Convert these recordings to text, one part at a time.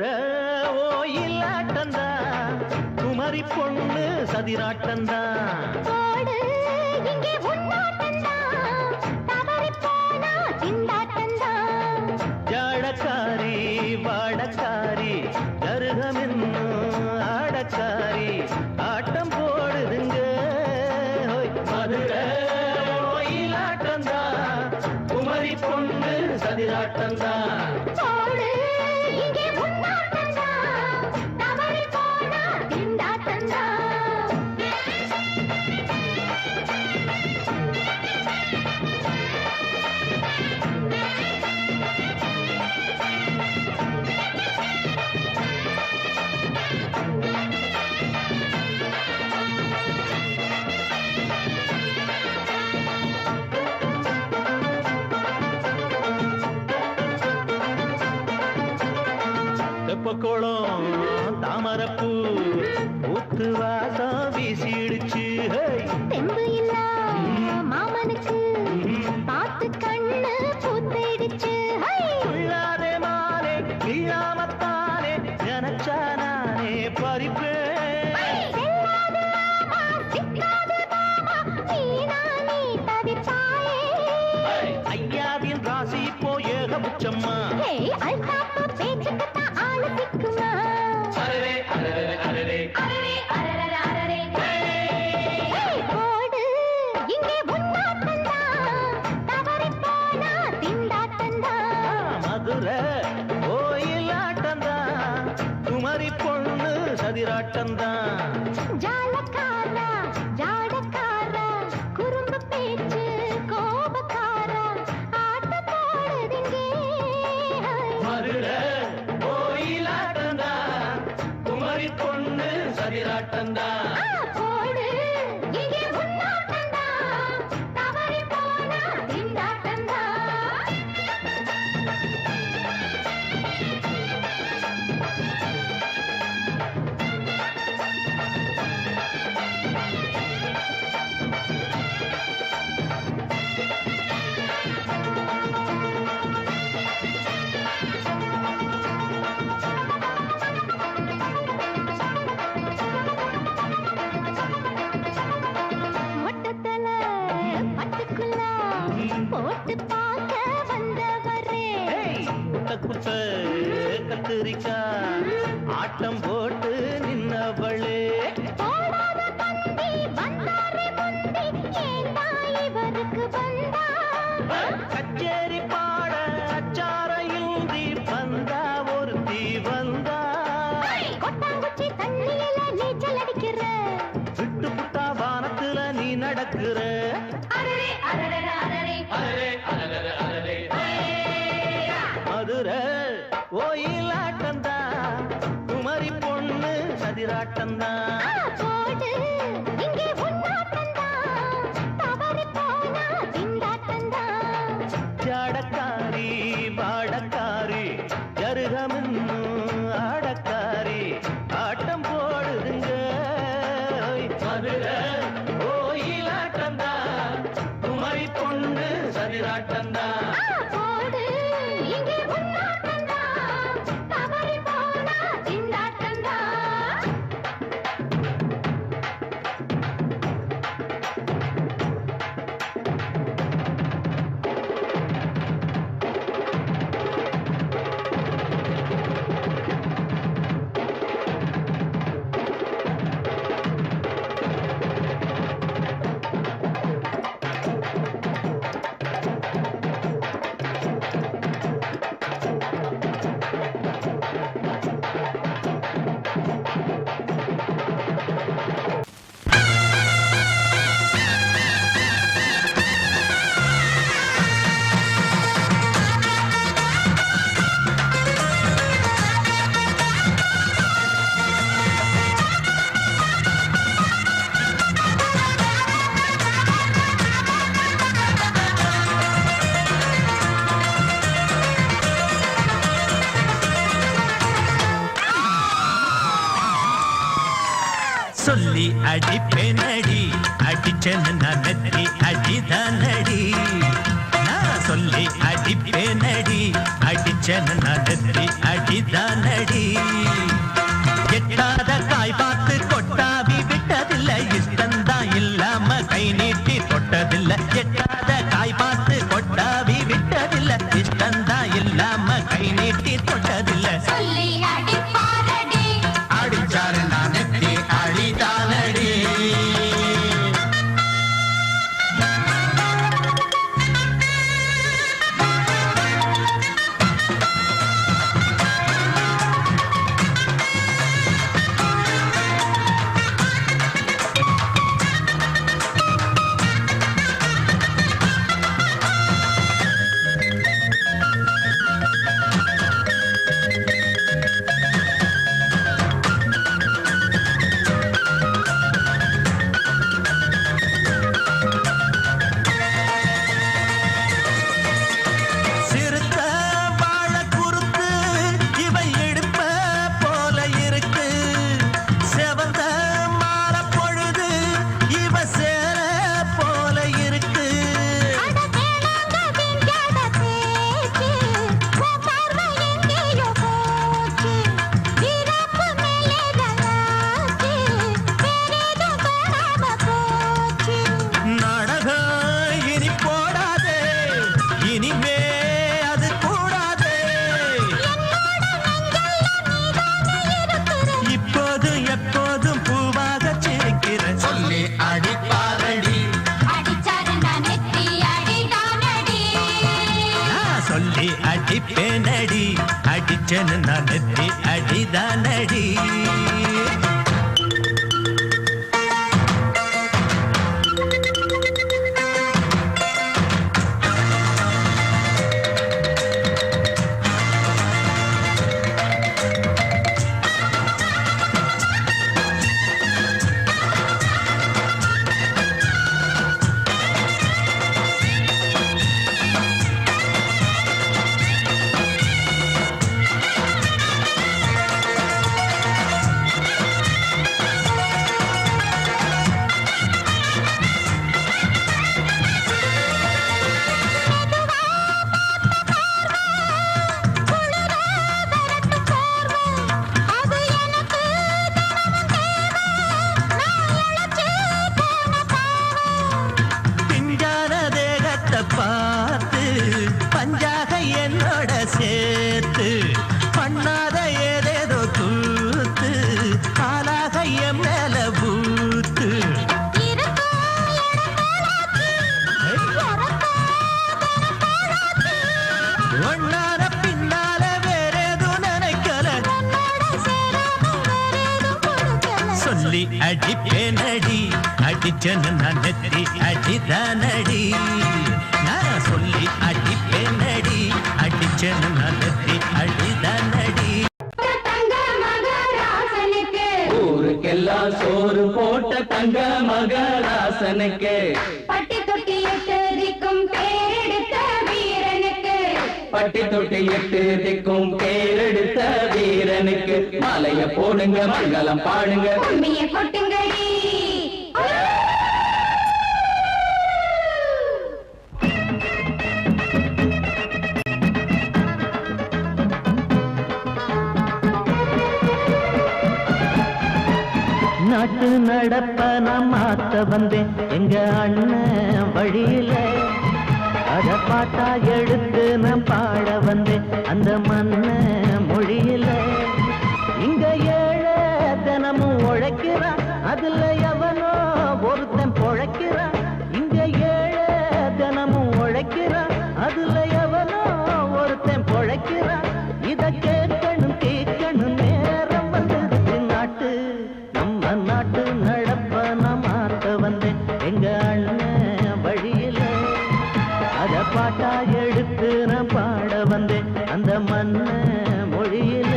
மதுரை ஓயிலாட்டந்தா குமரி பொண்ணு சதிராட்டந்தா ஜாடக்காரி வாடக்காரி கருகமென்னு ஆடக்காரி ஆட்டம் போடுதுங்க மதுரை ஓயிலாட்டந்தா குமரி பொண்ணு சதிராட்டந்தா தெப்பக்குளம் தாமரப்பூ ஊத்து வாசம் வீசிடுச்சு தெம்பு இல்ல மாமனுக்கு பார்த்து கண்ணு பூத்திடுச்சு உள்ளாதே மானே இல்லாமத்தானே நினைச்சா நானே பறிப்பேன் ஐயாவின் ராசி இப்போ ஏகபட்சம்மா மதுரை ஓயிலாட்டந்தா குமரி பொண்ணு சதிராட்டந்தா ஜாலக்காரா ஜாடக்காரா குறும்பு பேச்சு கோபக்காரா ஆட்ட போடுதுங்க மதுரை ஓயிலாட்டந்தா குமரி பொண்ணு சதிராட்டந்தா குத்த கத்திரிக்கா ஆட்டம் போட்டு நின்னவளே கச்சேரி பாட அச்சார இந்தி வந்தா ஒரு தீ வந்தா நீச்சல் அடிக்கிற விட்டு புட்டா வானத்துல நீ நடக்கிற மதுரை ஓயிலாட்டந்தா குமரி பொண்ணு சதிராட்டந்தா ஜாடக்காரி வாடக்காரி ஜருகமென்னு ஆடக்காரி ஆட்டம் போடுதுங்க மதுரை ஓயிலாட்டந்தா குமரி பொண்ணு சதிராட்டந்தா சொல்லி அடிப்பேனடி அடிச்சேன்னு நத்தி அடிதானடி நான் சொல்லி அடிப்பேனடி அடிச்ச அடிச்சேன்னு நான் நெத்தி அடிதானடி. எட்டாத காய் பார்த்து கொட்டாவி விட்டதில்லை, இஷ்டந்தான் இல்லாம கை நீட்டி தொட்டதில்லை. எட்டாத காய் பார்த்து கொட்டாவி விட்டதில்லை, இஷ்டந்தான் இல்லாம கை நீட்டி தொட்டதில்லை. சொல்லி அடிப்பாரடி அடிச்சாரு நான் நெத்தி அடிதானடி. சிறுத்த வாழ குறுத்து இவை எடுப்ப போல இருக்கு. செவந்த மாற பொழுது இவ சேர போல இருக்கு. அட வேணாங்க விஞ்ஞான பேச்சு உன் பார்வை எங்கேயோ போச்சு. வீரப்பு மேலே கலாச்சு வேறேதும் காணாம போச்சு. நாடகம் இனி போடாதே, இனிமே அது கூடாதே. இப்போதும் எப்போதும் பூவாக சிரிக்கிற சொல்லி அடிப்பாரடி. அடிச்சாரு நான் நெத்தி அடிதானடி. நான் சொல்லி அடிப்பேனடி, அடிச்சேன்னு நான் நெத்தி அடிதானடி. அது எனக்கு தினமும் தேவை. நான் இழைச்சு போன பாவம். பிஞ்சான தேகத்தை பார்த்து பஞ்சாக என்னோட சேர்த்து பண்ணாத ஏதேதோ கூத்து ஆளாக என் மேல பூத்து. இருக்கும் இடங்களாச்சு, உரத்தாதன ஒன்னார பின்னால வேறேதும் நினைக்கல, உன்னோட சேராம வேறேதும் கொடுக்கல. சொல்லி அடிப்பேனடி, அடிச்சேன்னு நான் நெத்தி அடிதானடி. நான் சொல்லி அடிப்பேனடி, அடிச்சேன்னு நான் நெத்தி அடிதானடி. தங்க மகராசனுக்கு ஊருக்கெல்லாம் சோறு போட்ட தங்க மகராசனுக்கு, பட்டி தொட்டி எட்டு திக்கும் பேரெடுத்த வீரனுக்கு, பட்டி தொட்டி எட்டு திக்கும் பேரெடுத்த வீரனுக்கு மாலைய போடுங்க, மங்களம் பாடுங்க. கும்மிய கொட்டுங்கடி. நாட்டு நடப்ப நான் மாத்த வந்தேன் எங்க அண்ணன் வழியில. அத பாட்டா எடுத்து நான் பாட வந்தேன் அந்த மண்ண மொழியில. இங்க ஏழை தினமும் உழைக்கிறான், அதுல எவனோ ஒருத்தன் பொழைக்கிறான். இங்க ஏழை தினமும் உழைக்கிறான், அதுல எவனோ ஒருத்தன் பொழைக்கிறான். இத கேட்கணும் கேட்கணும் நேரம் வந்தது. நாட்டு நம்ம நாட்டு நடப்ப நான் மாத்த வந்தேன் எங்க அண்ணன் வழியில. அத பாட்டா எடுத்து நான் பாட வந்தேன் அந்த மண்ண மொழியில.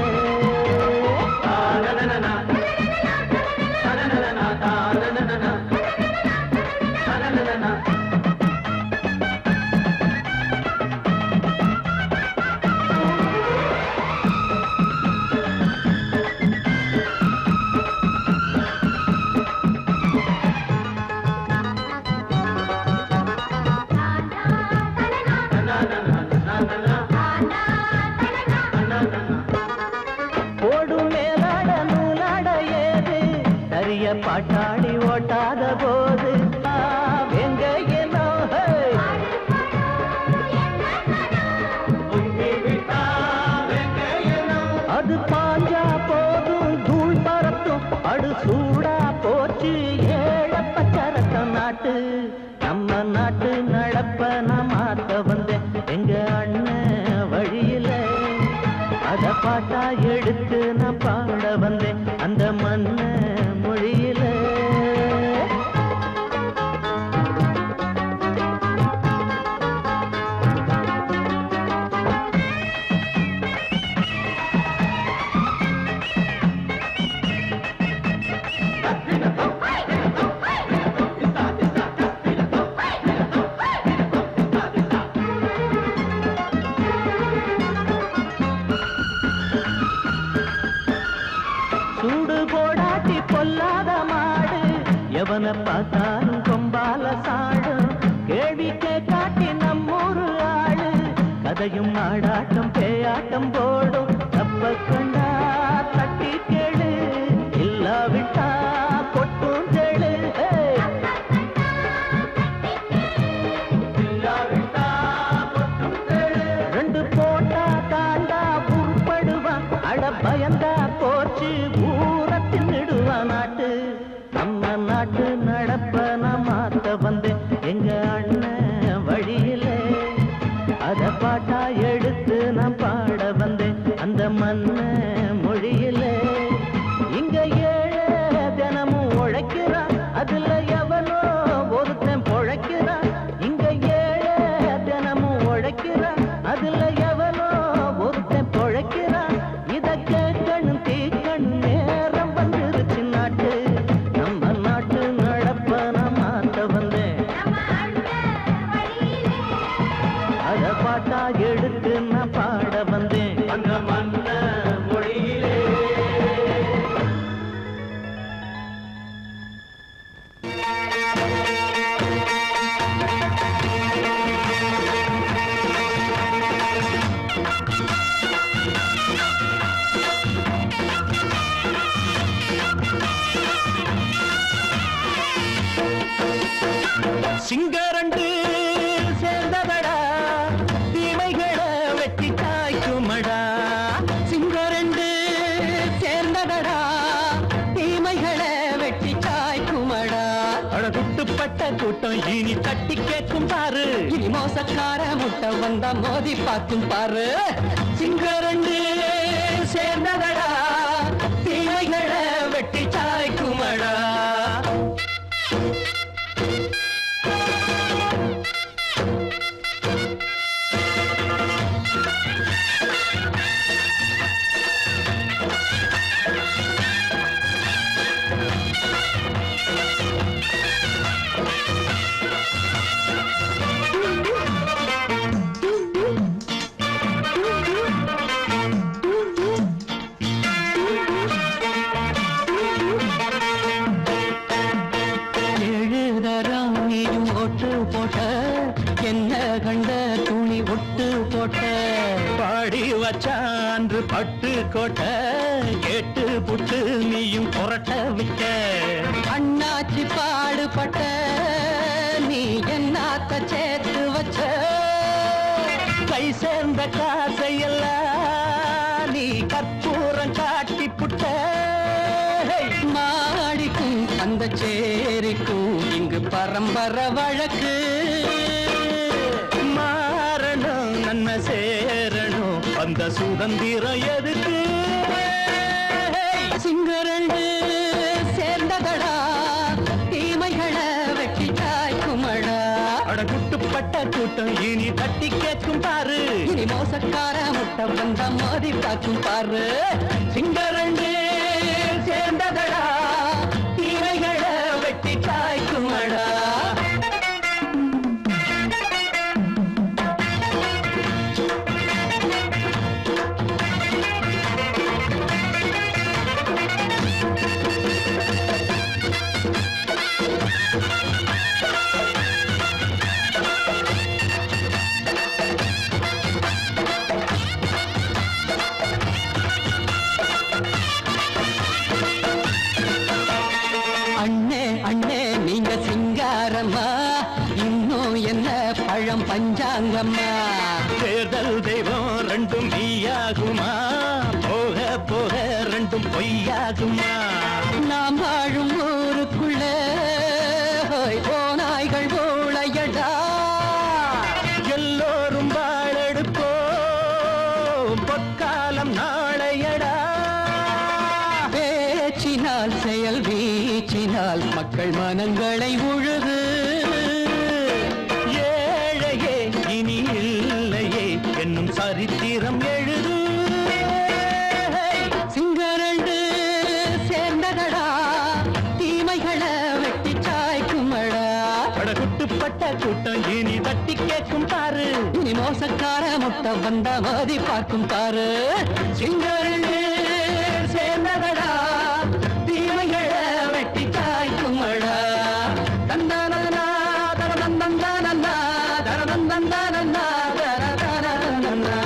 காத்தாடி ஓட்டாத போது எங்க ஏனோ அது பாஞ்சா போதும் தூள் பறத்தும் அடு சூடா போச்சு ஏழப்பச்சரத்தம் நாட்டு நம்ம நாட்டு நடப்ப நான் மாத்த வந்தேன் எங்க அண்ணன் வழியில அத பாட்டா எடுத்து நான் பாட வந்தேன் அந்த மண்ண மொழியில சூடு போடாட்டி பொல்லாத மாடு எவனை பார்த்தாலும் கொம்பால சாடும் கேள்வி கேட்டாட்டி நம்மூரு ஆளு கதையும் ஆடாட்டம் பேயாட்டம் போடும் தப்ப கண்டா தட்டி கேளு இல்லாவிட்டா கொட்டும் கேளு ரெண்டு போட்டா தாண்டா உருப்படுவான் அட பயந்தா போச்சு ஊரத்தின் நெடுவான் நாட்டு நம்ம நாட்டு நடப்ப நான் மாத்த வந்தேன் எங்க அண்ணன் வழியில அத பாட்டா எடுத்து நான் பாட வந்தேன் அந்த மண்ண மொழியில இங்க ஏழை தினமும் உழைக்கிறான் அதுல எவனோ ஒருத்தன் பொழைக்கிறான் இங்க ஏழை தினமும் உழைக்கிறான் அதுல எவனோ ஒருத்தன் பொழைக்கிறான் இத கேட்கணும் தீக்கணும் நேரம் வந்துருச்சு நாட்டு நம்ம நாட்டு நடப்ப நான் மாத்த வந்தேன் அத பாட்டா எடுத்து நான் பாட வந்தேன் அந்த மண்ண மொழியிலே சிங்கரண்டு சேர்ந்தவடா தீமைகளை வெட்டி காய்க்குமடா சிங்கரண்டு சேர்ந்தவடா தீமைகளை வெட்டி காய்க்குமடா அழகுட்டுப்பட்ட கூட்டம் இனி தட்டி கேட்கும் பாரு இனி மோசக்கார முட்டை வந்தா மோதி பார்க்கும் பாரு சிங்கரண்டு சேர்ந்தவடா தீமைகளை வெட்டி காய்க்குமடா என்ன கண்ட துணி ஒட்டு போட்ட பாடி வச்சான்று பட்டு கோட்ட கேட்டு புட்டு நீயும் புரட்ட விட்ட அண்ணாச்சி பாடுபட்ட நீ என்னாத்த சேர்த்து வச்ச கை சேர்ந்த காசையெல்லாம் நீ கற்பூரம் காட்டி புட்ட மாடிக்கும் அந்த சேரிக்கும் இங்கு பரம்பரை வழக்கு மாறணும் நன்மை சேரணும் அந்த சுதந்திரம் எதுக்கு சிங்கரண்டு சேர்ந்ததடா தீமைகளை வெட்டி காய்க்குமடா அடகுட்டுப்பட்ட கூட்டம் இனி தட்டி கேட்கும் பாரு இனி மோசக்கார முட்டை வந்த மோதி பார்க்கும் பாரு சிங்கரண்டு சேர்ந்ததடா தீமைகளை வெட்டி காய்க்குமடா அண்ணே அண்ணே நீங்க சிங்காரம்மா இன்னும் என்ன பழம் பஞ்சாங்கம்மா தேர்தல் தெய்வம் ரெண்டும் மெய்யாகுமா போக போக ரெண்டும் பொய்யாகுமா நாம் வாழும் ஊருக்குள்ள ஓநாய்கள் ஊழையடா எல்லோரும் வாழெடுப்போ பொற்காலம் நாளையடா பேச்சினால் செயல் வீச்சினால் மக்கள் மனங்களை உழுது ஏழையே இனி இல்லையே என்னும் சரித்திரம் எழுது சிங்கரண்டு சேர்ந்ததடா தீமைகளை வெட்டி சாய்க்குமடா படகுட்டுப்பட்ட கூட்டம் இனி தட்டி கேட்கும் பாரு இனி மோசக்கார முட்டை வந்த மதி பார்க்கும் பாரு சிங்கரண்டு சேர்ந்ததடா தீமைகளை வெட்டி சாய்க்குமடா தந்தானதனா தரதந்தந்தானந்தா தரதந்தந்தானந்தா தரதந்தந்தா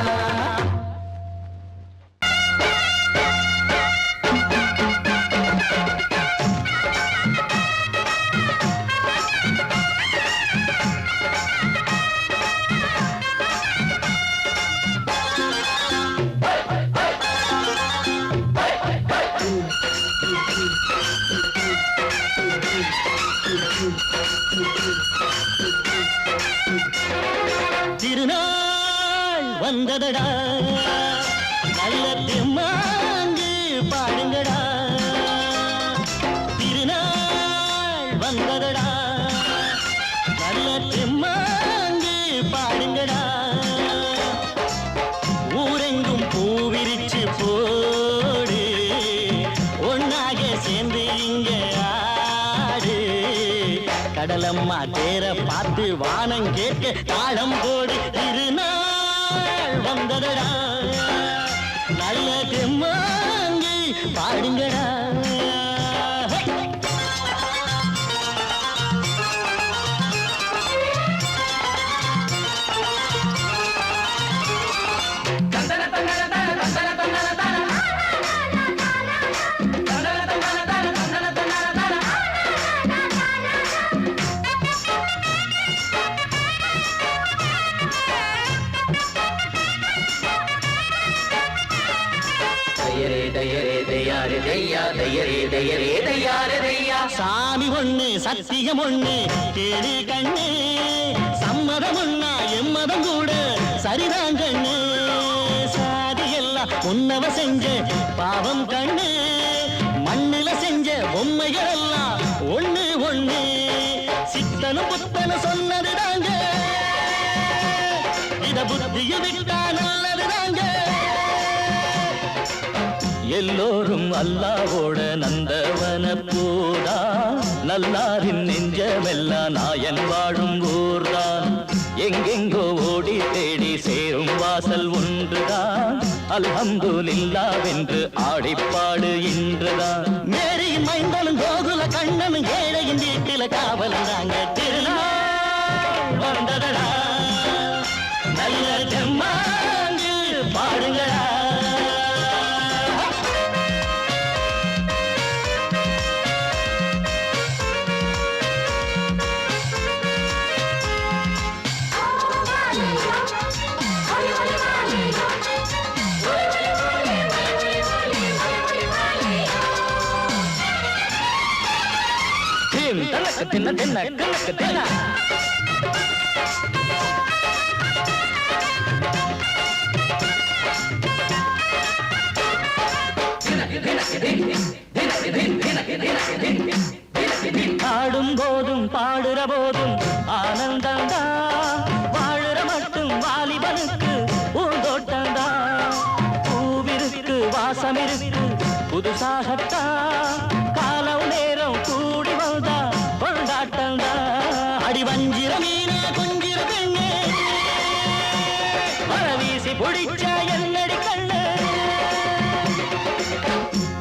திருநாள் வந்ததடா நல்ல திருமாங்கு பாடுங்கடா திருநாள் வந்ததடா நல்ல திருமாங்கு பாடுங்கடா ஊரெங்கும் பூவிரிச்சு போடு ஒன்னாக சேர்ந்து இங்க ஆடு கடலம்மா தேர பார்த்து வானம் கேட்க தாளம் போடு திருநாள் வந்ததடா நல்ல தெம்மாங்கி பாடுங்கடா சாமி ஒண்ணு சத்தியம் ஒண்ணு கேளு கண்ணு சம்மதம் ஒண்ணா எம்மதம் கூட சரிதான் கண்ணு சாதி எல்லாம் உன்னவ செஞ்ச பாவம் கண்ணு மண்ணில செஞ்ச பொம்மைகள் எல்லாம் ஒண்ணு ஒண்ணு சித்தனும் புத்தனும் சொன்னதுதாங்க இத புத்திய விட்டா நல்லதுதாங்க எல்லோரும் அல்லாவோட நந்தவன பூதா நல்லாரின் நெஞ்சமெல்லாம் நாயன் வாழும் ஊர்தான் எங்கெங்கோ ஓடி தேடி சேரும் வாசல் ஒன்றுதான் அல்ஹம்துலில்லாஹ்வென்று ஆடிப்பாடு இன்றுதான் மேரியின் மைந்தனும் கோகுல கண்ணனும் ஏழையின் வீட்டில காவலந்தாங்க திருநாள் வந்ததடா நல்ல ஜம்மாங்கு பாடுங்களா தின்ன தின்ன கணக்கு தின்ன ஆடும் போதும் பாடுற போதும் ஆனந்தந்தா வாழுற மட்டும் வாலிபனுக்கு பூந்தோட்டந்தா பூவிருக்கு வாசம் இருக்கு புதுசாகத்தான் காலம் நேரம் கூடி வந்தா கொண்டாட்டந்தா அடி வஞ்சிர மீன கொஞ்சிர பெண்ணே வரவீசி பிடிச்ச என்னடி கண்ணு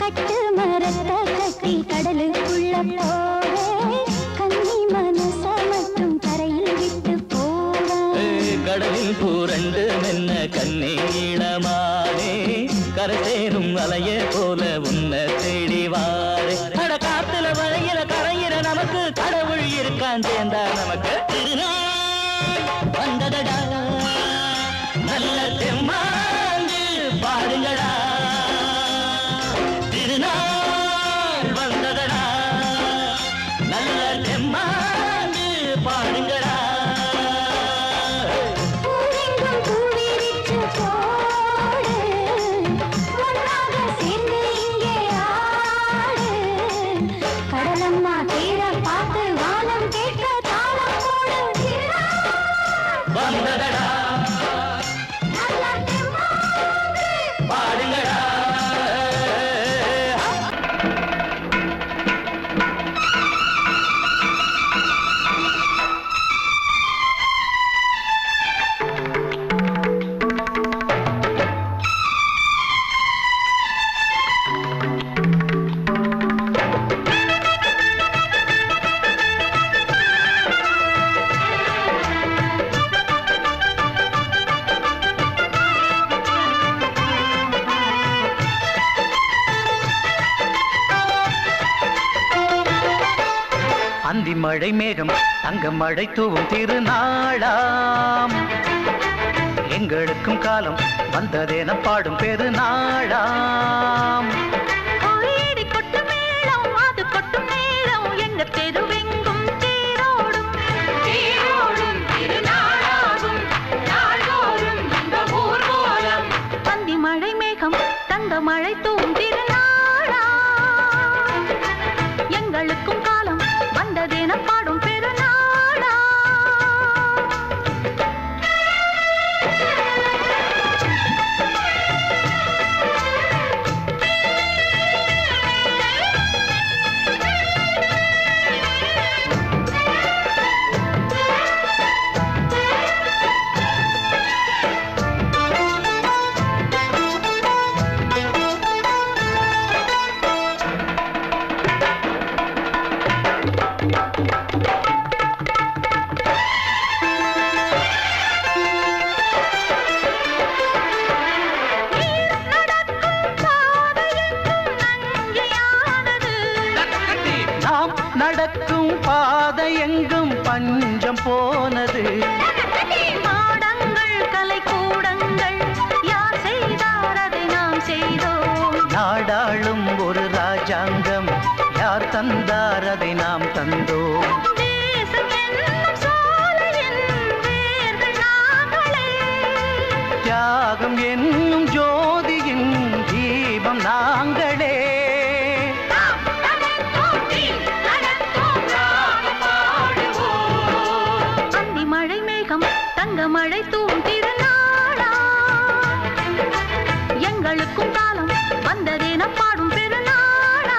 கட்டு மரத்தை கட்டி கடலுக்குள்ள போவே கன்னி மனச மட்டும் கரையில் விட்டு போவே கடலில் பூரண்டு மென்ன கண்ணீளமானே கரை சேரும் அலைய போல உன்னை தேடி வாரே கடவுள் இருக்கான் சேர்ந்தா நமக்கு திருநாள் வந்ததடா நல்ல தெம்மாங்கு பாருங்கடா திருநாள் வந்ததடா நல்ல தெம்மாங்கு பாருங்கடா பூவெங்கும் பூவிரிச்சு போடு, ஒன்றாக சேர்ந்து இங்கே ஆடு. கடலம்மா தேர பார்த்து வானம் கேட்க தாளம் போடு. வந்ததடா நல்ல தெம்மாங்கு பாருங்கடா அந்தி மழை மேகம் தங்க மழை தூவும் திருநாளாம் எங்களுக்கும் காலம் வந்ததென பாடும் பெருநாளாம் கோயிடி கொட்டு மேளம் அது கொட்டும் நேரம் எங்க தெருவெங்கும் தேரோடும் தேரோடும் திருநாளாகும் நாள்தோறும் இந்த ஊர்வலம் பந்தி மழை மேகம் தங்க மழை தூவும் திருநாளா எங்களுக்கும் காலம் வந்ததென பாடும் பெருநாளா நாம் நடக்கும் பாதை எங்கும் பஞ்சம் போனது மாடங்கள் கலை கூடங்கள் யார் செய்தார் அதை நாம் செய்தோம் நாடாளும் ஒரு ராஜாங்கம் யார் தந்தார் அதை நாம் தந்தோம் தேசம் என்னும் சோலையின் வேர்கள் நாங்களே தியாகம் என்னும் ஜோதியின் தீபம் நாங்களே அந்தி மழை மேகம் தங்க மழை தூவும் திருநாளா எங்களுக்கும் காலம் வந்ததென பாடும் பெருநாளா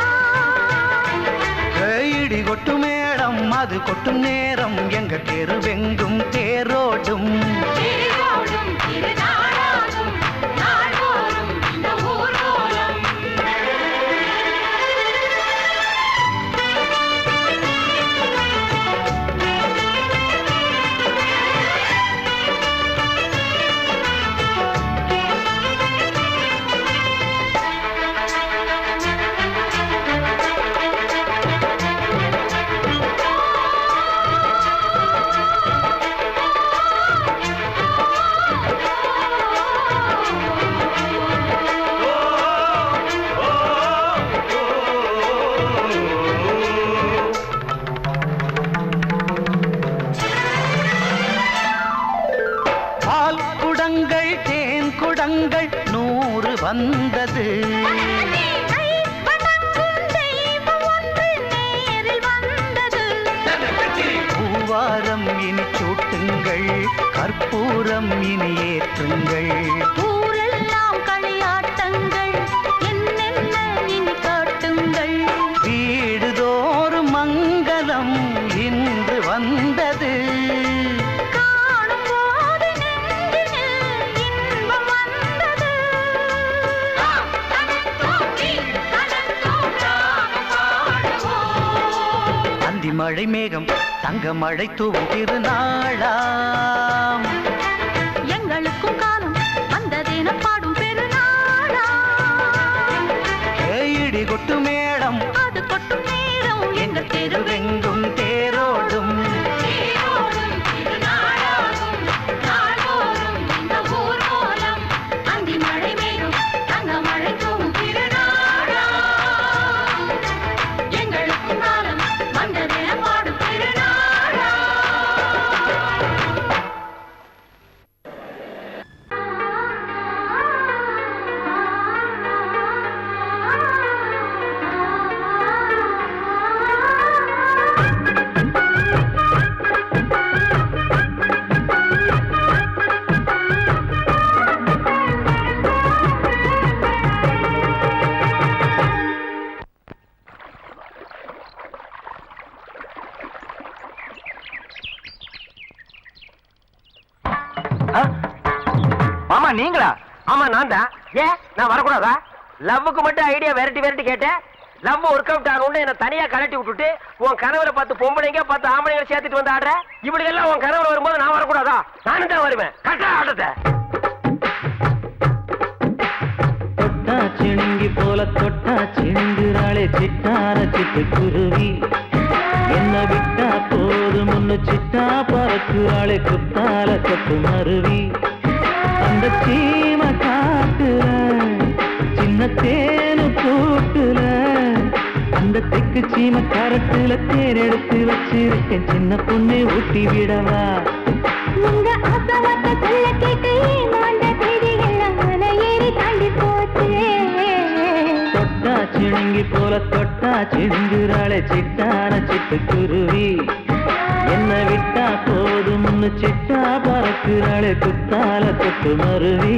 இடி கொட்டும் மேடம் அது கொட்டும் நேரம் எங்க தெருவெங்கும் தேரோடும் தேரோடும் திருநாளாகும் நாள்தோறும் இந்த ஊர்வலம் பால் குடங்கள் தேன் குடங்கள் 100 வந்தது பூவாரம் இனி சூட்டுங்கள் கற்பூரம் இனி ஏற்றுங்கள் ஊரெல்லாம் களியாட்டங்கள் என்னென்ன இனி காட்டுங்கள் வீடுதோறும் மங்களம் இன்று வந்தது காணும் போது நெஞ்சினில் இன்பம் வந்தது அந்தி மழை மேகம் தங்க மழை தூவும் திருநாளாம் எங்களுக்கும் காலம் வந்ததென பாடும் பெருநாளா இடி கொட்டு மேடம் அது கொட்டும் நேரம் எங்கள் தெருவெங்கும் தெருவெங்கும் மாமா நீங்களா? ஆமா நான் தான். ஏன் நான் வரக்கூடாதா? லவ்வுக்கு மட்டும் ஐடியா வெரைட்டி கேட்டேன். லவ் ஒர்க் அவுட் ஆகணும்னு என்ன தனியா கலட்டி விட்டுட்டு உன் கணவரை பார்த்து பொம்பளைங்க பார்த்து ஆம்பளைங்க சேர்த்துட்டு வந்து ஆடுற. இப்படி எல்லாம் உன் கணவர் வரும்போது நான் வரக்கூடாதா? நானும் தான் வருவேன். கட்டா ஆட்டத்தை தொட்டா சிணுங்கி போல தொட்டா சிணுங்குறாளே சிட்டார சிட்டு குருவி. என்ன விட்டா போதும் முன்னு சிட்டா பறக்குறாளே குத்தால கொத்து மருவி. அந்த சீம காட்டுல சின்ன தேனு கூட்டுல அந்த தெக்கு சீம கரத்துல தேர் எடுத்து வச்சிருக்கேன் சின்ன பொண்ணு ஊட்டி விடவா. உங்க ஆசவாத்த சொல்ல கேட்டு ஏமாந்த தேதி எல்லாம் மன ஏறி தாண்டி போச்சு. தொட்டா சிணுங்கி போல தொட்டா சிணுங்குறாளே சிட்டான சிட்டு குருவி. என்ன விட்டா போதும் சிட்டா பறக்குறாளே குத்தால கொத்து மருவி.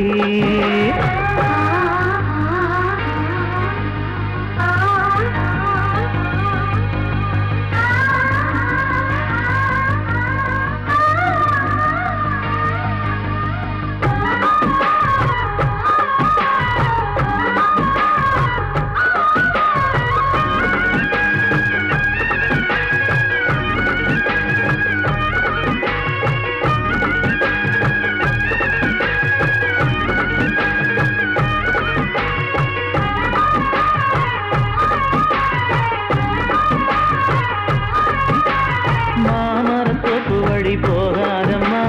போகாதம்மா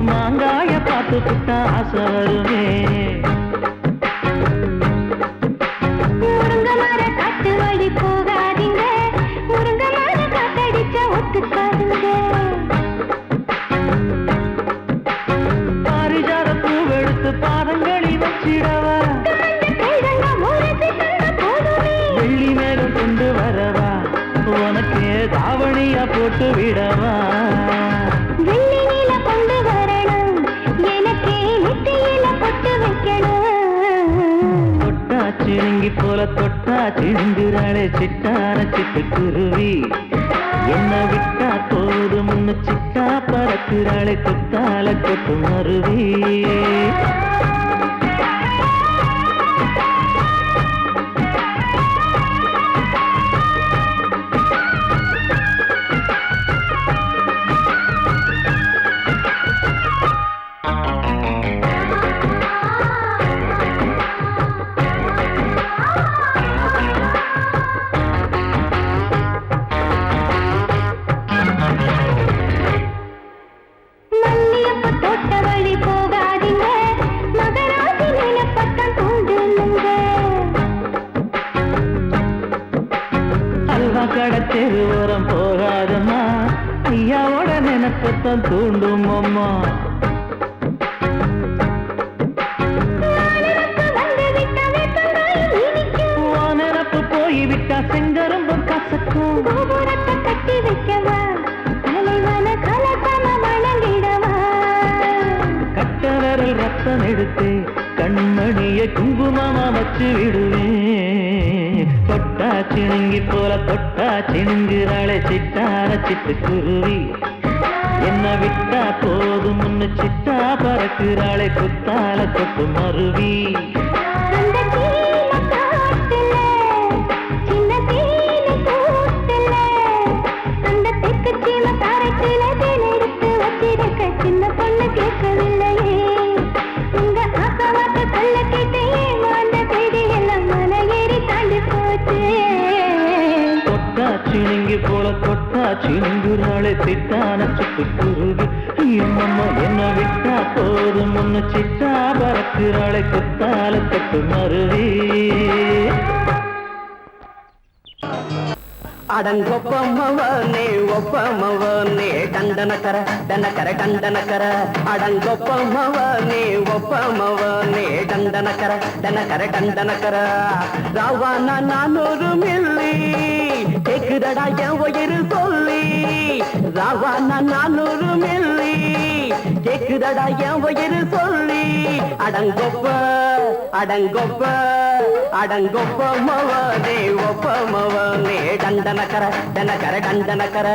மாங்காய பார்த்து புட்டா ஆசை வருமே. முருங்க மர காட்டு வழி போகாதீங்க, முருங்க மர காத்தடிச்ச ஒத்துக்காதுங்க. பாரிஜாத பூவெடுத்து பாதங்களி வச்சிடவா. வெள்ளி மேலும் கொண்டு வரவா, உனக்கு தாவணியா போட்டு விடவா. வெள்ளி நீல கொண்டு வரணும், எனக்கே நெத்தியில பொட்டு வைக்கணும். தொட்டா சிணுங்கி போல தொட்டா சிணுங்குறாளே சிட்டான சிட்டு குருவி. என்ன விட்டா போதும் சிட்டா பறக்குறாளே குத்தால கொத்து மருவி. மல்லியப்ப தோட்ட வழி போகாதீங்க, மகராசி நிலப்பட்டம் தூண்டுங்க. அல்வா கடத்தெரு ஓரம் போகாதம்மா, ஐயாவோட நினைப்பத்தான் தூண்டும் அம்மா. நினப்பு போய்விட்டா செங்கரும்பும் கசக்கும். கோபுரத்தை கட்டி வைக்கவா, தலைவன கலக்கம வணங்கிடவா. கட்ட விரல் ரத்தம் எடுத்து கண்மணிய குங்குமமா வச்சு விடுவேன். தொட்டா சிணுங்கி போல தொட்டா சிணுங்குறாளே சிட்டார சிட்டு குருவி. என்ன விட்டா போதும் சிட்டா பறக்குறாளே குத்தால கொத்து மருவி. அந்த சீம காட்டுல சின்ன தேனி கூட்டுல அந்த தெற்கு சீம கரத்துல தேன் எடுத்து வச்சிருக்க சின்ன பொண்ணு கேட்கவில்லையே. உங்க ஆசவாத்த சொல்ல கேட்டு ஏமாந்த தேதி எல்லாம் மன ஏறி தாண்டி போச்சு. தொட்டா சிணுங்கி போல தொட்டா சிணுங்குறாளே சிட்டான சிட்டு குருவி. அம்மம்மா என்ன விட்டா போதும் சிட்டா பறக்குறாளே குத்தால கொத்து மருவி. அடங்கொப்பமவனே ஒப்பமவனே டண்டனக்கர டனக்கர டண்டனக்கர. அடங்கொப்பமவனே ஒப்பமவனே டண்டனக்கர டனக்கர டண்டனக்கர. ராவானா 400 மில்லி கேக்குதடா என் உயிர் சொல்லி. ராவானா 400 மில்லி கேக்குதடா என் வயிறு சொல்லி அடங்கொப்ப அடங்கொப்ப அடங்கொப்ப மவனே ஒப்ப மவனே டண்டனக்கர டனக்கர டண்டனக்கர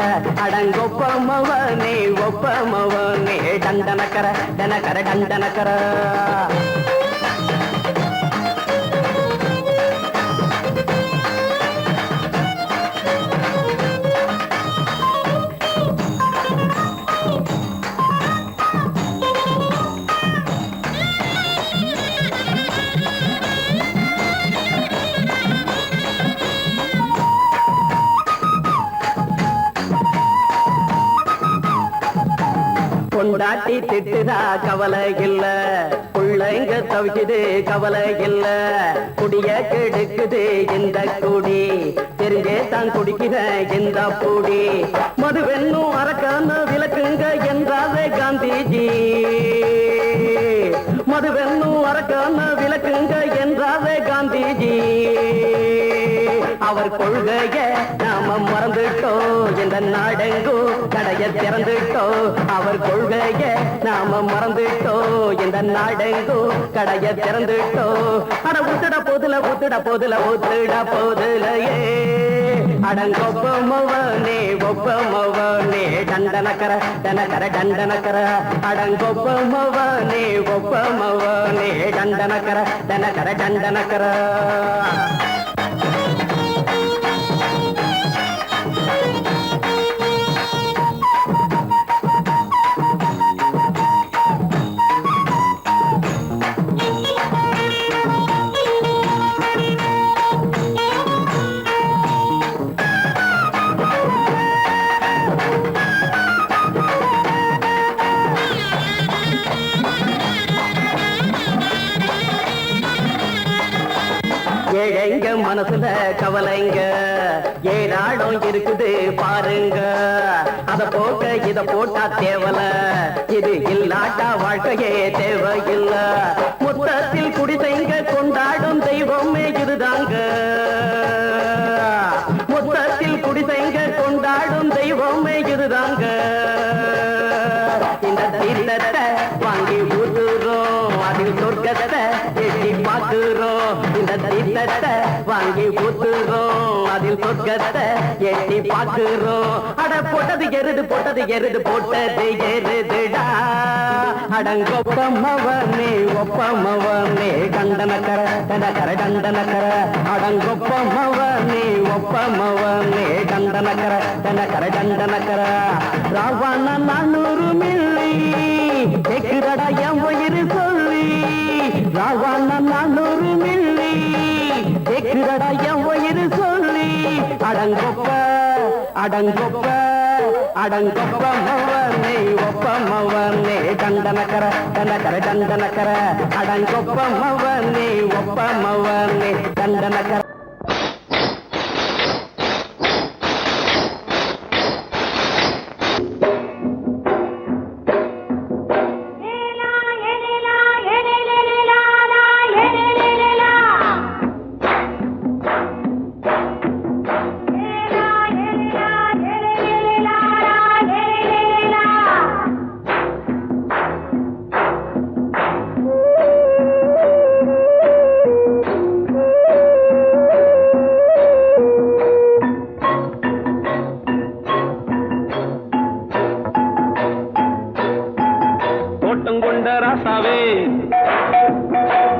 அடங்கொப்ப மவனே ஒப்ப மவனே டண்டனக்கர டனக்கர டண்டனக்கர கொண்டாட்டி திட்டுதா கவலை இல்ல பிள்ளைங்க தவிக்குது கவலை இல்ல குடிய கெடுக்குது இந்த குடி தெரிஞ்சே தான் குடிக்கிற இந்த பூடி மதுவென்னும் அரக்கான விளக்குங்க என்றாவே காந்திஜி மதுவென்னும் அரக்கான விளக்குங்க என்றாவே காந்திஜி அவர் கொள்கைய நாம மறந்துட்டோம் இந்த நாடெங்கோ கடைய திறந்துட்டோம் அவர் கொள்கைய நாம மறந்துட்டோம் இந்த நாடெங்கோ கடைய திறந்துட்டோம் அட ஊத்துட போதுல ஊத்துட போதுல ஊத்துட போதுலையே அடங்கொப்பமவனே ஒப்பமவனே டண்டனக்கர டனக்கர டண்டனக்கர அடங்கொப்பமவனே ஒப்பமவனே டண்டனக்கர டனக்கர டண்டனக்கர ஏழைங்க மனசுல கவலைங்க ஏராளம் இருக்குது பாருங்க அத போக்க இத போட்டா தேவல இது இல்லாட்டா வாழ்க்கையே தேவையில்ல மொத்தத்தில் குடிசைங்க கொண்டாடும் தெய்வமே இதுதாங்க மொத்தத்தில் குடிசைங்க கொண்டாடும் தெய்வமே இதுதாங்க இந்த தீர்த்தத்தை வாங்கி ஊத்துறோம் அதில் சொர்க்கத்தை எட்டி பார்க்கிறோம் இந்த தீர்த்தத்தை வாங்கி ஊத்துறோம் அதில் சொர்க்கத்தை எட்டி பார்க்கிறோம் அட போட்டது எருது போட்டது எருதுடா அடங்கொப்பமவனே ஒப்பமவனே டண்டனக்கர டனக்கர டண்டனக்கர அடங்கொப்பமவனே ஒப்பமவனே டண்டனக்கர டனக்கர டண்டனக்கர ராவண 400 மில்லி கேக்குதடா என் வயிறு சொல்லி ராவண 400 மில்லி கேக்குதடா என் வயிறு சொல்லி அடங்கொப்ப அடங்கொப்ப அடங்கொப்பமவனே ஒப்பமவனே டண்டனக்கர டனக்கர டண்டனக்கர அடங்கொப்பமவனே ஒப்பமவனே டண்டனக்கர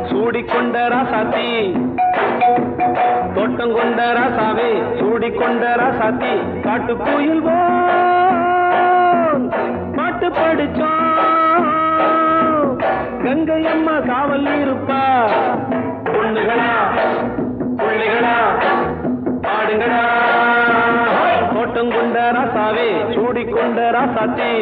சூடிக்கொண்ட ராசாத்தி தோட்டம் கொண்ட ராசாவே சூடிக்கொண்ட ராசாத்தி காட்டு கோயில் பாட்டு படிச்சோம் கங்கை அம்மா காவல் இருப்பா பொண்ணுகளா பிள்ளைகளா பாடுங்களா தோட்டம் கொண்ட ராசாவே சூடிக்கொண்ட ராசாத்தி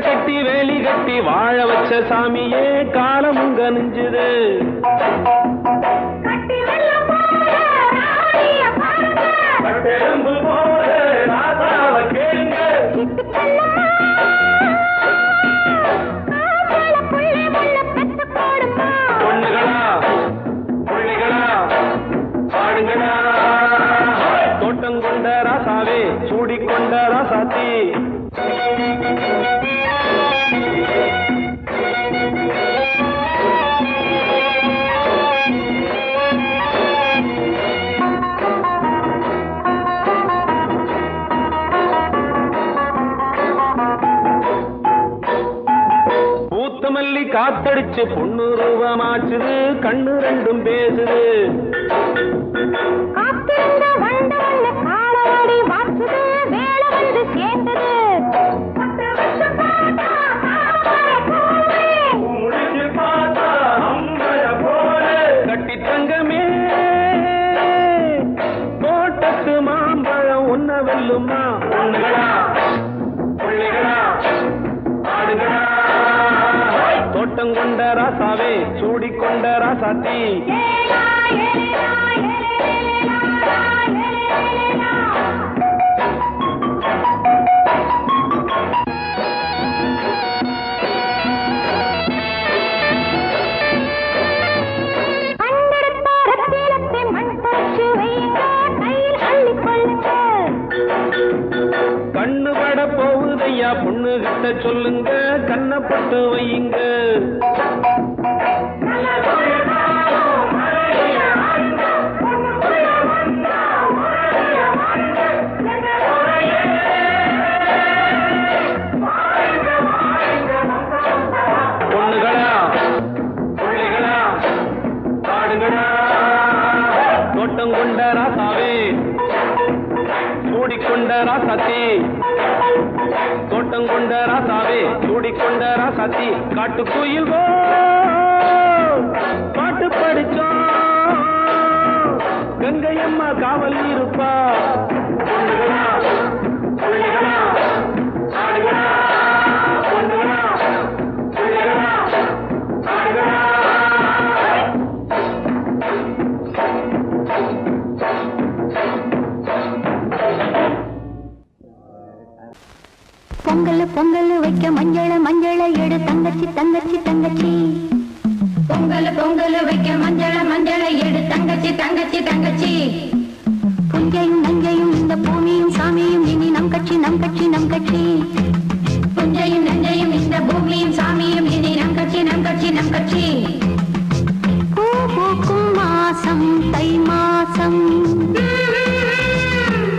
கட்டி வேலி கட்டி வாழ வச்ச சாமியே காலமும் கனிஞ்சுது. காத்தடிச்சு பொண்ணு ரூபமாச்சுது கண்ணு ரெண்டும் பேசுது காத்திருந்த வண்டு வந்து காலவாடி வாச்சுது வேலை வந்து சேர்ந்தது கட்டி தங்கமே தோட்டத்து மாம்பழம் ஒன்ன வெல்லுமா பொண்ணுகளா பிள்ளைகளா ஆடுகளா தோட்டம் கொண்ட ராசாவே சூடிக்கொண்ட ராசாத்தி கண்ணு பட போகுதையா பொண்ணு கிட்ட சொல்லுங்க கண்ணப்பட்டு வையுங்க பொண்ணுகளா பிள்ளைகளா ஆடுகளா தோட்டம் கொண்ட ராசாவே சூடிக்கொண்ட ராசாத்தி தோட்டம் கொண்ட ராசாவே சூடிக்கொண்ட ராசாத்தி காட்டுக்குயில் பாட்டு படிச்சோம் கங்கையம்மா காவல் இருப்பா பொண்ணுகளா பிள்ளைகளா ஆடுகளா பொண்ணுகளா பிள்ளைகளா ஆடுகளா பொங்கல் பொங்கல் வைக்க மஞ்சள மஞ்சள எடு தங்கச்சி தங்கச்சி தங்கச்சி பொங்கல் பொங்கல் வைக்க மஞ்சள மஞ்சள எடு தங்கச்சி தங்கச்சி தங்கச்சி புஞ்சையும் நஞ்சையும் இந்த பூமியும் சாமியும் இனி நம் கட்சி நம் கட்சி நம் கட்சி புஞ்சையும் நஞ்சையும் இந்த பூமியும் சாமியும் இனி நம் கட்சி நம் கட்சி நம் கட்சி பூ பூக்கும் மாசம் தை மாசம்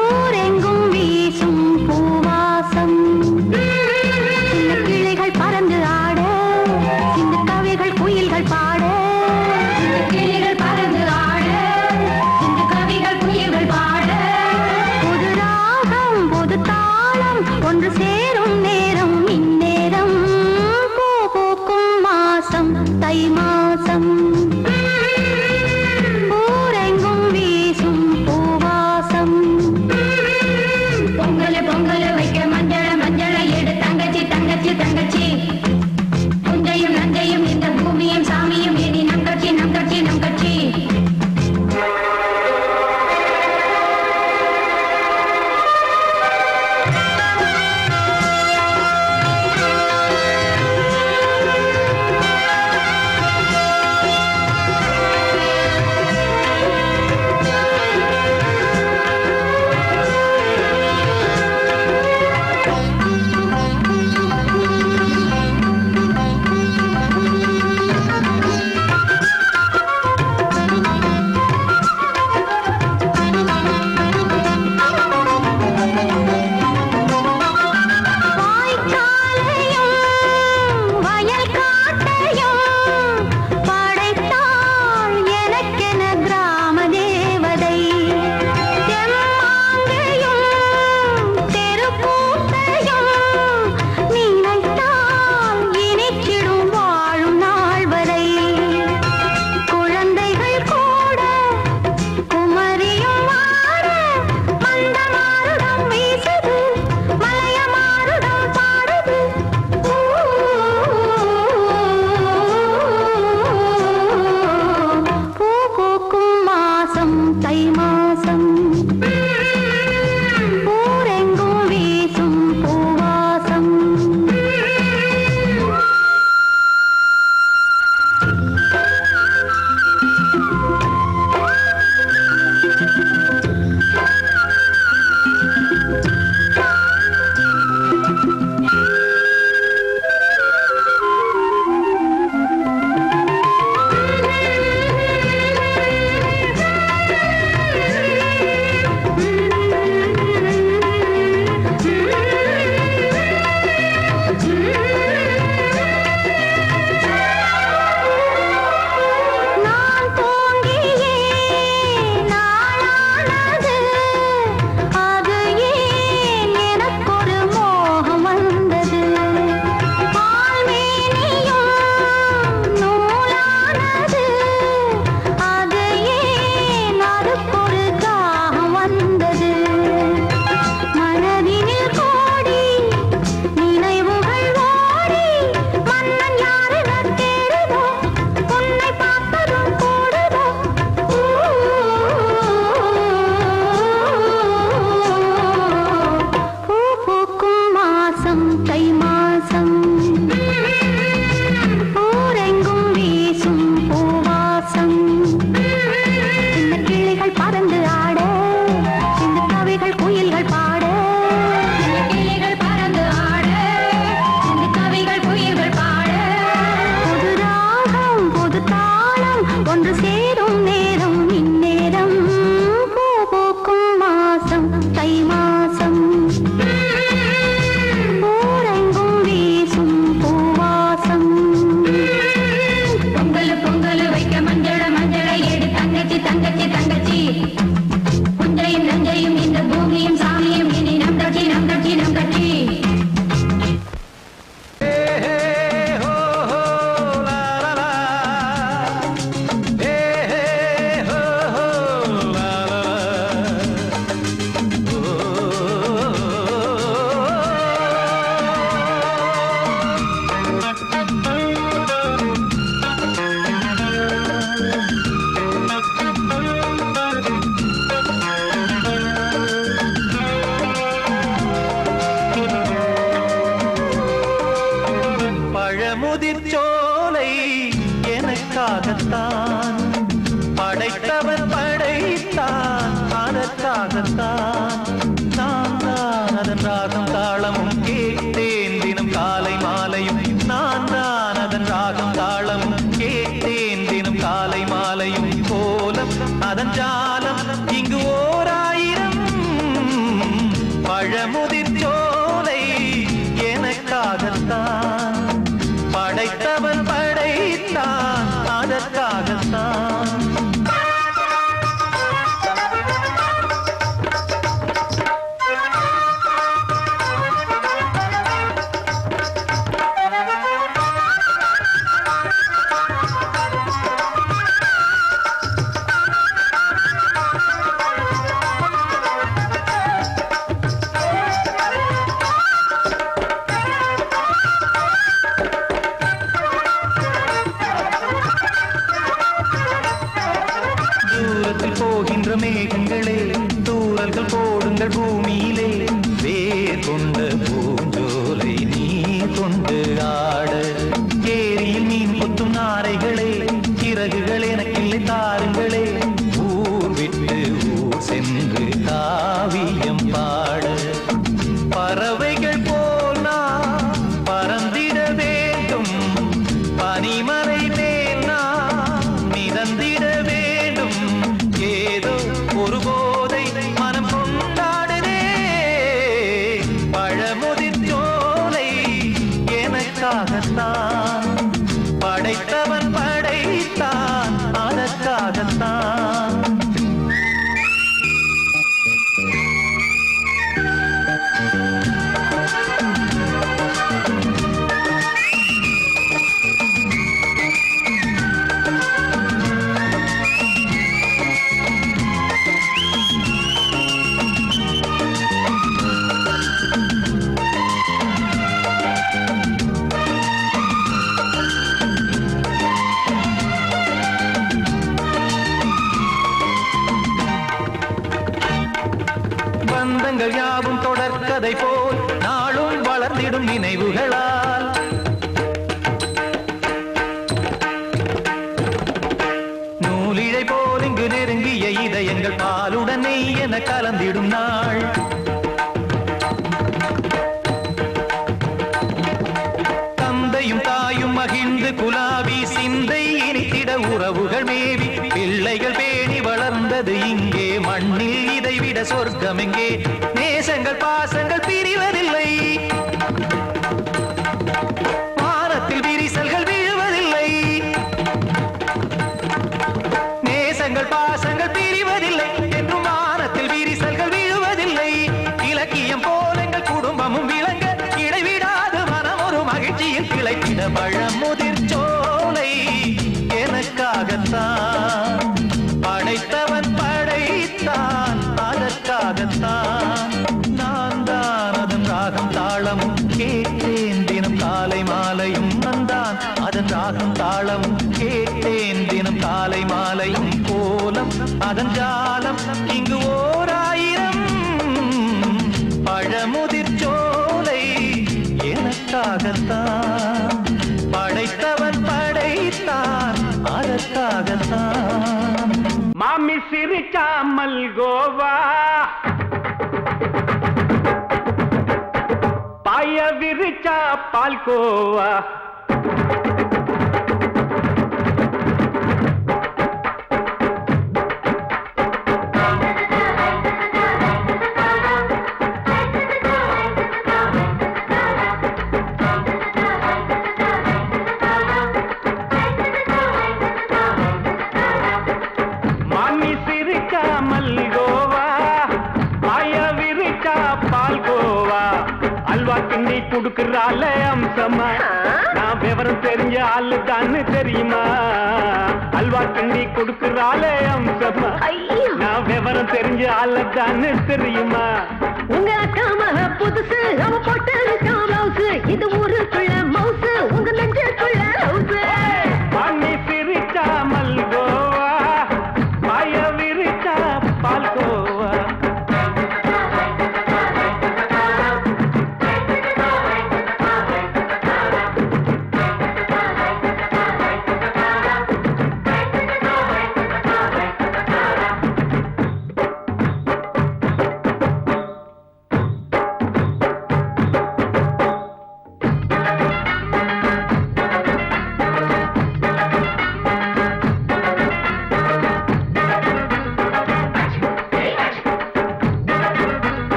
ஊரெங்கும் வீசும் பூவாசம் சின்ன கிளைகள் பறந்து ஆட சின்ன கவிகள் குயில்கள் பாட கிளைகள் பறந்து ஆட சின்ன எனக்காகத்தான் நான் தான் அதன் ராகம் தாளமும் கேட்டேன் தினம் காலை மாலையும் நான் தான் அதன் ராகம் தாளமும் கேட்டேன் தினம் காலை மாலையும் கோலம் அதன் ஜாலம் இங்கு ஓர் ஆயிரம் பழமுதிர் சோலை எனக்காகத்தான் படைத்தவன் படைத்தான் அதற்காகத்தான் போகின்ற மேகங்களே தூரல்கள் போடுங்கள் பூமியிலே வேர் கொண்ட பூஞ்சோலை நீ கொண்டு ஆட ஏரியில் மீன் கொத்தும் நாரைகளே சிறகுகள் எனக்கில்லை தாருங்களே ஊர் விட்டு ஊர் சென்று காவியம் பாட பறவைகள் போல் நான் பறந்திட வேண்டும் பனிமலை மேல் நான் மிதந்திட வேண்டும் ஏதோ ஒரு போதை மனம் கொண்டாடுதே பழமுதிர் சோலை எனக்காகத்தான் படைத்தவன் படைத்தான் அதற்காகத்தான் பந்தங்கள் யாவும் தொடர்கதை போல் நாளும் வளர்ந்திடும் நினைவுகளால் நூலிழை போல் இங்கு நெருங்கிய இதயங்கள் பாலுடன் நெய் என கலந்திடும் நாள் தந்தையும் தாயும் மகிழ்ந்து குலாவி சிந்தை இனித்திட உறவுகள் மேவி பிள்ளைகள் பேணி வளர்ந்தது இங்கே மண்ணில் இதைவிட சொர்க்கம் எங்கே நேசங்கள் பாசங்கள் பிரிவதில்லை வானத்தில் விரிசல்கள் விழுவதில்லை நேசங்கள் பாசங்கள் பிரிவதில்லை என்றும் வானத்தில் விரிசல்கள் விழுவதில்லை இலக்கியம் போல எங்கள் குடும்பமும் விளங்க இடைவிடாது மனம் ஒரு மகிழ்ச்சியில் கிளைத்திட பழமுதிர் சோலை எனக்காகத்தான் படைத்தவன் படைத்தான் அதற்காகத்தான் நான் தான் அதன் ராகம் தாளமும் கேட்டேன் தினம் காலை மாலையும் நந்தான் அதன் ராகம் தாளமும் கேட்டேன் தினம் காலை மாலையும் கோலம் அதன் ஜாலம் இங்கு ஓர் ஆயிரம் பழமுதிர் சோலை எனக்காகத்தான் படைத்தவன் படைத்தான் அதற்காகத்தான் மாமி சிரிச்சா மல்கோவா பாய விரிச்சா பால்கோவா கிண்டி குடுக்கறால அம்சமா நான் விவரம் தெரிஞ்ச ஆளு தான்னு தெரியுமா அல்வா கிண்டி குடுக்கறால அம்சமா நான் விவரம் தெரிஞ்ச ஆளு தான்னு தெரியுமா உங்க அக்கா மக புதுசு அவ போட்டு பிளவுஸ் இது ஊருக்குள்ள மவுசு உங்க நெஞ்சுக்குள்ள ஹவுஸ் பண்ணி சிரிச்சா மல்கோவா பாய விரிச்சா பால்கோவா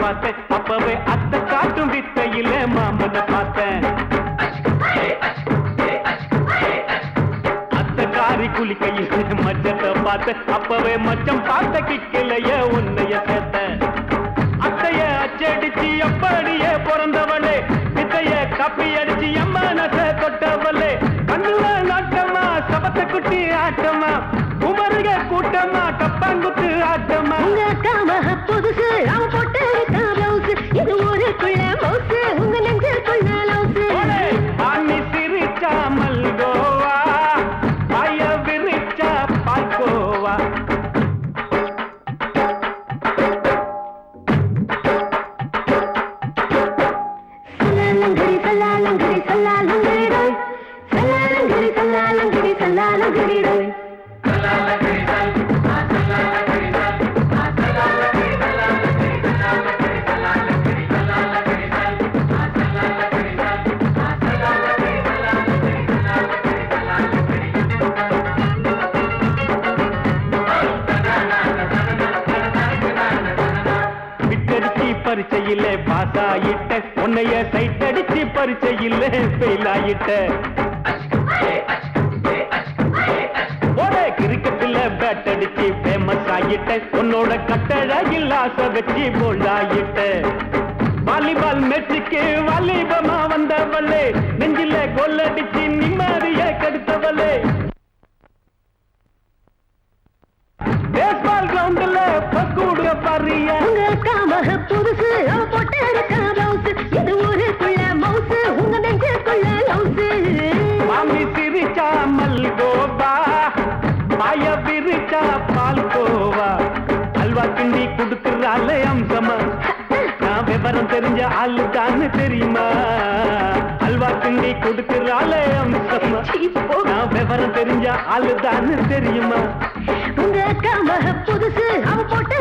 பார்த்தேன் அப்பவே அத்தை காட்டும் வித்தையில மாமனை பார்த்தேன் அத்தை காரி குளிக்கையில் மச்சத்தை பார்த்தேன் அப்பவே மச்சம் பார்த்த கிக்கலைய உன்னைய சேர்த்தேன் அத்தைய அச்சடிச்சு அப்படியே பிறந்தவளே வித்தைய காப்பி அடிச்சு அம்மானச தொட்டவளே கண்ணுல நாட்டமா சபத்த குட்டி ஆட்டமா உமருக கூட்டமா கப்பாங்குத்து ஆட்டமா உங்க அக்காம புதுசு அவ போட்டு பிளவுஸ் இது ஊருக்குள்ள மவுசு உங்க நெஞ்சுக்குள்ள லவுசு ஆணி சிரிச்சா மல்கோவா பாய விரிச்சா பால்கோவா சல்லாலங்கடி சல்லாலங்கடி சல்லாலங்கடி சல்லாலங்கடி சல்லாலங்கடி பரிச்சையில பாஸ் ஆயிட்ட உன்னைய சைட் அடிச்சு பரிச்சையில ஃபெயில் ஆயிட்ட கிரிக்கெட்ல பேட் அடிச்சு ஃபேமஸ் ஆயிட்ட உன்னோட கட்டழகில் ஆசை வச்சு போல்ட் ஆயிட்ட வாலிபால் மேட்சுக்கு வாலிபமா வந்தவளே நெஞ்சில கோல் அடிச்சு நிம்மதிய கெடுத்தவளே பேஸ்பால் கிரவுண்ட்ல பக்கூடுக பாரியா உங்க அக்காம புதுசு அவ போட்டு பிளவுஸ் இது ஊருக்குள்ள மவுசு உங்க நெஞ்சுக்குள்ள லவுசு மாமி சிரிச்சா மல்கோவா பாய விரிச்சா பால்கோவா அல்வா கிண்டி கொடுக்குறாள் அம்சமா நான் விவரம் தெரிஞ்ச ஆளு தான் தெரியுமா அல்வா கிண்டி கொடுக்குறாள் அம்சமா நான் விவரம் தெரிஞ்ச ஆளு தான் தெரியுமா உங்க அக்காம புதுசு அவ போட்டு